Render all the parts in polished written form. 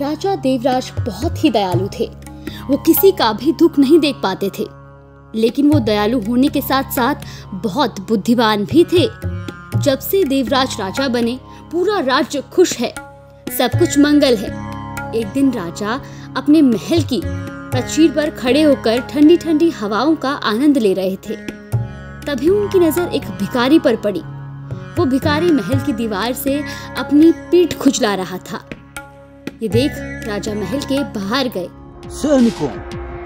राजा देवराज बहुत ही दयालु थे। वो किसी का भी दुख नहीं देख पाते थे, लेकिन वो दयालु होने के साथ साथ बहुत बुद्धिमान भी थे। जब से देवराज राजा बने पूरा राज्य खुश है, सब कुछ मंगल है। एक दिन राजा अपने महल की प्राचीर पर खड़े होकर ठंडी ठंडी हवाओं का आनंद ले रहे थे। तभी उनकी नजर एक भिखारी पर पड़ी। वो भिखारी महल की दीवार से अपनी पीठ खुजला रहा था। ये देख राजा महल के बाहर गए। सैनिकों,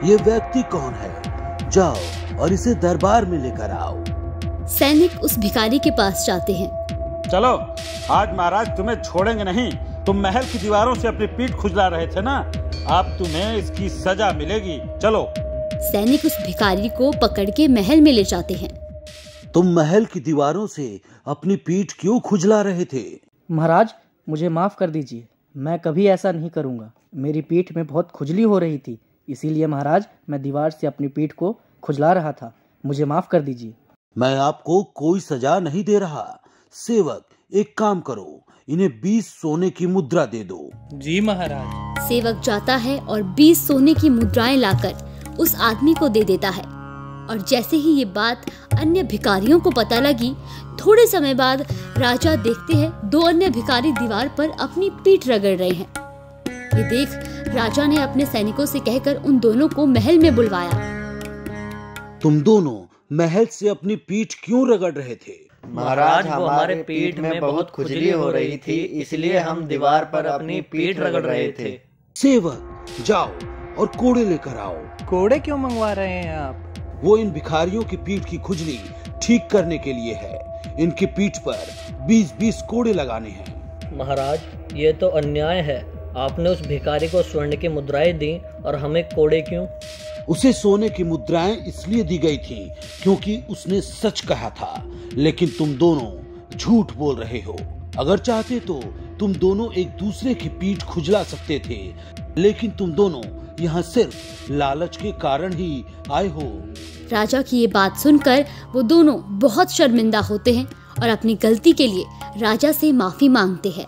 ये व्यक्ति कौन है? जाओ और इसे दरबार में लेकर आओ। सैनिक उस भिखारी के पास जाते हैं। चलो, आज महाराज तुम्हें छोड़ेंगे नहीं। तुम महल की दीवारों से अपनी पीठ खुजला रहे थे ना, अब तुम्हें इसकी सजा मिलेगी। चलो। सैनिक उस भिखारी को पकड़ के महल में ले जाते हैं। तुम महल की दीवारों से अपनी पीठ क्यों खुजला रहे थे? महाराज, मुझे माफ कर दीजिए, मैं कभी ऐसा नहीं करूँगा। मेरी पीठ में बहुत खुजली हो रही थी, इसीलिए महाराज मैं दीवार से अपनी पीठ को खुजला रहा था। मुझे माफ कर दीजिए। मैं आपको कोई सजा नहीं दे रहा। सेवक, एक काम करो, इन्हें 20 सोने की मुद्रा दे दो। जी महाराज। सेवक जाता है और 20 सोने की मुद्राएं लाकर उस आदमी को दे देता है। और जैसे ही ये बात अन्य भिखारियों को पता लगी, थोड़े समय बाद राजा देखते हैं 2 अन्य भिखारी दीवार पर अपनी पीठ रगड़ रहे हैं। ये देख राजा ने अपने सैनिकों से कहकर उन दोनों को महल में बुलवाया। तुम दोनों महल से अपनी पीठ क्यों रगड़ रहे थे? महाराज, हमारे पीठ में बहुत खुजली हो रही थी, इसलिए हम दीवार पर अपनी पीठ रगड़ रहे थे। सेवक, जाओ और कोड़े लेकर आओ। कोड़े क्यों मंगवा रहे हैं आप? वो इन भिखारियों की पीठ की खुजली ठीक करने के लिए है। इनकी पीठ पर 20-20 कोड़े लगाने हैं। महाराज, ये तो अन्याय है। आपने उस भिखारी को स्वर्ण की मुद्राएं दी और हमें कोड़े क्यों? उसे सोने की मुद्राएं इसलिए दी गई थी क्योंकि उसने सच कहा था, लेकिन तुम दोनों झूठ बोल रहे हो। अगर चाहते तो तुम दोनों एक दूसरे की पीठ खुजला सकते थे, लेकिन तुम दोनों यहाँ सिर्फ लालच के कारण ही आए हो। राजा की ये बात सुनकर वो दोनों बहुत शर्मिंदा होते हैं और अपनी गलती के लिए राजा से माफी मांगते हैं।